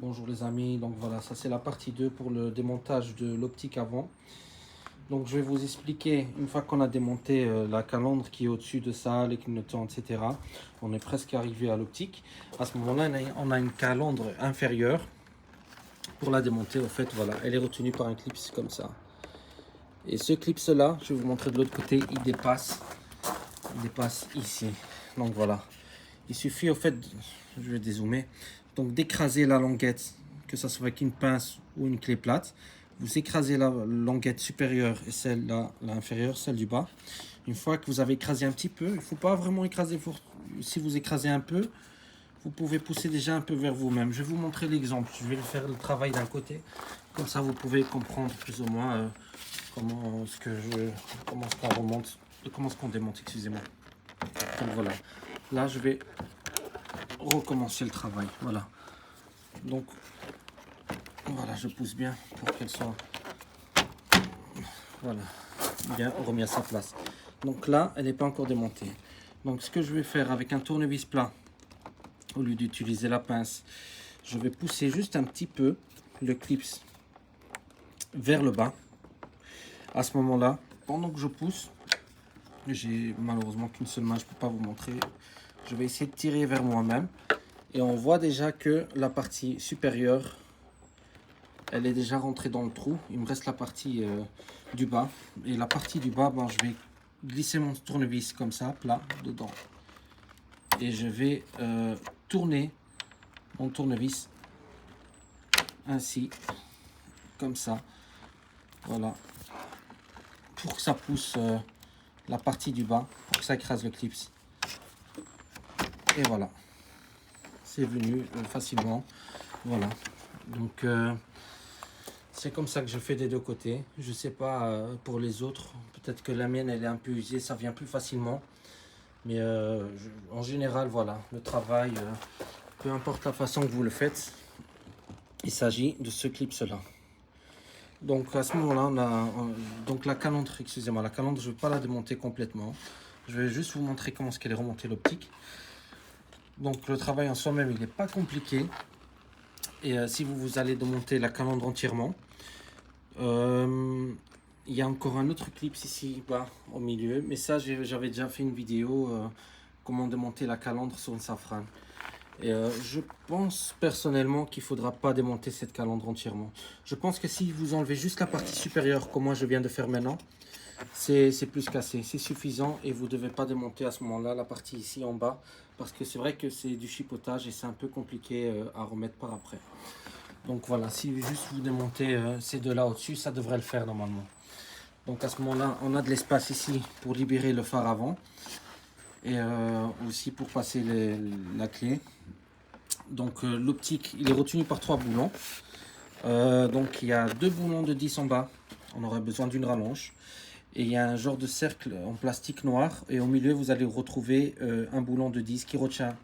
Bonjour les amis, donc voilà, ça c'est la partie 2 pour le démontage de l'optique avant. Donc je vais vous expliquer, une fois qu'on a démonté la calandre qui est au-dessus de ça, les clignotants, etc. On est presque arrivé à l'optique. À ce moment-là, on a une calandre inférieure. Pour la démonter, au fait, voilà, elle est retenue par un clip comme ça. Et ce clip là, je vais vous montrer de l'autre côté, il dépasse ici. Donc voilà, il suffit au fait, je vais dézoomer, donc d'écraser la languette, que ce soit avec une pince ou une clé plate. Vous écrasez la languette supérieure et celle-là, l'inférieure, celle du bas. Une fois que vous avez écrasé un petit peu, il ne faut pas vraiment écraser fort. Si vous écrasez un peu, vous pouvez pousser déjà un peu vers vous-même. Je vais vous montrer l'exemple. Je vais faire le travail d'un côté. Comme ça, vous pouvez comprendre plus ou moins comment ce qu'on remonte, comment ce qu'on démonte, excusez-moi. Donc voilà. Là, je vais recommencer le travail. Voilà. Donc, voilà, je pousse bien pour qu'elle soit voilà, bien remis à sa place. Donc là, elle n'est pas encore démontée. Donc ce que je vais faire avec un tournevis plat, au lieu d'utiliser la pince, je vais pousser juste un petit peu le clip vers le bas. À ce moment-là, pendant que je pousse, j'ai malheureusement qu'une seule main, je ne peux pas vous montrer. Je vais essayer de tirer vers moi-même. Et on voit déjà que la partie supérieure, elle est déjà rentrée dans le trou. Il me reste la partie du bas. Et la partie du bas, je vais glisser mon tournevis comme ça, plat, dedans. Et je vais tourner mon tournevis ainsi, comme ça. Voilà. Pour que ça pousse la partie du bas, pour que ça écrase le clip. Et voilà. C'est venu facilement. Voilà. Donc... c'est comme ça que je fais des deux côtés. Je sais pas pour les autres. Peut-être que la mienne elle est un peu usée, ça vient plus facilement. Mais en général, voilà, le travail, peu importe la façon que vous le faites, il s'agit de ce clip-là. Donc à ce moment-là, donc la calandre, excusez-moi, la calandre, je ne vais pas la démonter complètement. Je vais juste vous montrer comment est-ce qu'elle est remontée l'optique. Donc le travail en soi-même, il n'est pas compliqué. Et si vous allez démonter la calandre entièrement, il y a encore un autre clip ici bas au milieu, mais ça j'avais déjà fait une vidéo comment démonter la calandre sur une safrane. Et je pense personnellement qu'il ne faudra pas démonter cette calandre entièrement. Je pense que si vous enlevez juste la partie supérieure comme moi je viens de faire maintenant, c'est plus qu'assez, c'est suffisant et vous ne devez pas démonter à ce moment-là la partie ici en bas parce que c'est vrai que c'est du chipotage et c'est un peu compliqué à remettre par après. Donc voilà, si juste vous démontez ces deux là au-dessus, ça devrait le faire normalement. Donc à ce moment-là, on a de l'espace ici pour libérer le phare avant et aussi pour passer la clé. Donc l'optique, il est retenu par 3 boulons. Donc il y a 2 boulons de 10 en bas, on aurait besoin d'une rallonge. Et il y a un genre de cercle en plastique noir et au milieu vous allez retrouver un boulon de 10 qui retient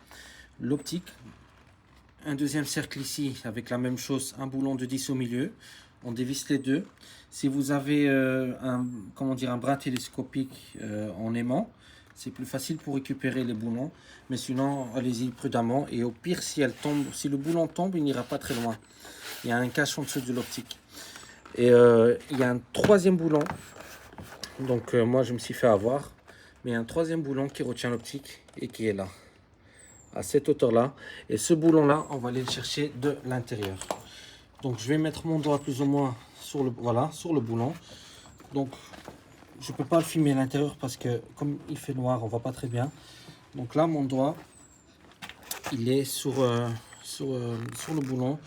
l'optique. Un deuxième cercle ici avec la même chose, un boulon de 10 au milieu. On dévisse les deux. Si vous avez un bras télescopique en aimant, c'est plus facile pour récupérer les boulons. Mais sinon, allez-y prudemment. Et au pire, si le boulon tombe, il n'ira pas très loin. Il y a un cache en dessous de l'optique. Et il y a un troisième boulon. Donc moi, je me suis fait avoir. Mais il y a un troisième boulon qui retient l'optique et qui est là, à cette hauteur-là. Et ce boulon-là, on va aller le chercher de l'intérieur. Donc je vais mettre mon doigt plus ou moins sur le boulon. Donc je ne peux pas le filmer à l'intérieur parce que comme il fait noir, on ne voit pas très bien. Donc là, mon doigt, il est sur le boulon.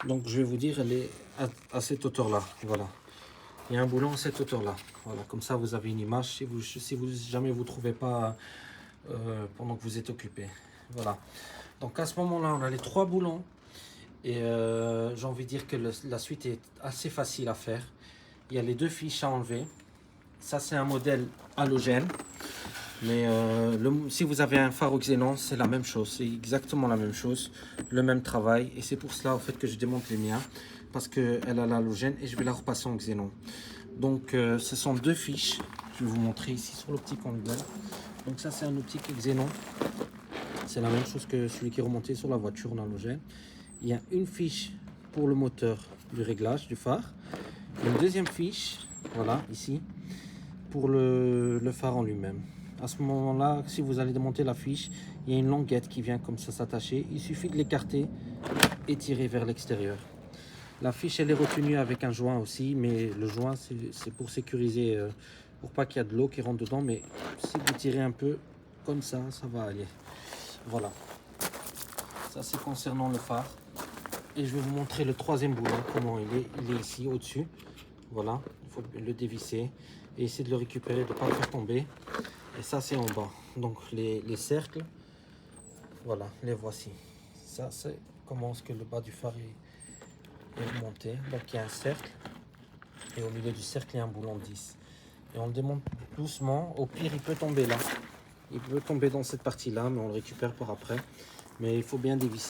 Donc je vais vous dire, elle est à cette hauteur-là. Voilà. Il y a un boulon à cette hauteur-là. Voilà, comme ça vous avez une image si vous jamais vous ne trouvez pas pendant que vous êtes occupé. Voilà. Donc à ce moment-là, on a les 3 boulons. Et j'ai envie de dire que la suite est assez facile à faire. Il y a les 2 fiches à enlever. Ça, c'est un modèle halogène. Mais si vous avez un phare au xénon, c'est la même chose. C'est exactement la même chose. Le même travail. Et c'est pour cela au fait, que je démonte les miens. Parce qu'elle a l'halogène et je vais la repasser en xénon. Donc, ce sont 2 fiches. Je vais vous montrer ici sur l'optique en lui-même. Donc ça, c'est un optique xénon. C'est la même chose que celui qui est remonté sur la voiture en halogène. il y a une fiche pour le moteur du réglage du phare. Une deuxième fiche, voilà, ici, pour le phare en lui-même. À ce moment-là, si vous allez démonter la fiche, il y a une languette qui vient comme ça s'attacher. Il suffit de l'écarter et tirer vers l'extérieur. La fiche, elle est retenue avec un joint aussi, mais le joint, c'est pour sécuriser, pour pas qu'il y ait de l'eau qui rentre dedans. Mais si vous tirez un peu comme ça va aller. Voilà. Ça, c'est concernant le phare. Et je vais vous montrer le troisième boulon, comment il est ici, au-dessus. Voilà, il faut le dévisser et essayer de le récupérer, de ne pas le faire tomber. Et ça, c'est en bas. Donc, les cercles, voilà, les voici. Ça, c'est comment est-ce que le bas du phare est remonté. Donc, il y a un cercle. Et au milieu du cercle, il y a un boulon de 10. Et on le démonte doucement. Au pire, il peut tomber là. Il peut tomber dans cette partie-là, mais on le récupère pour après. Mais il faut bien dévisser.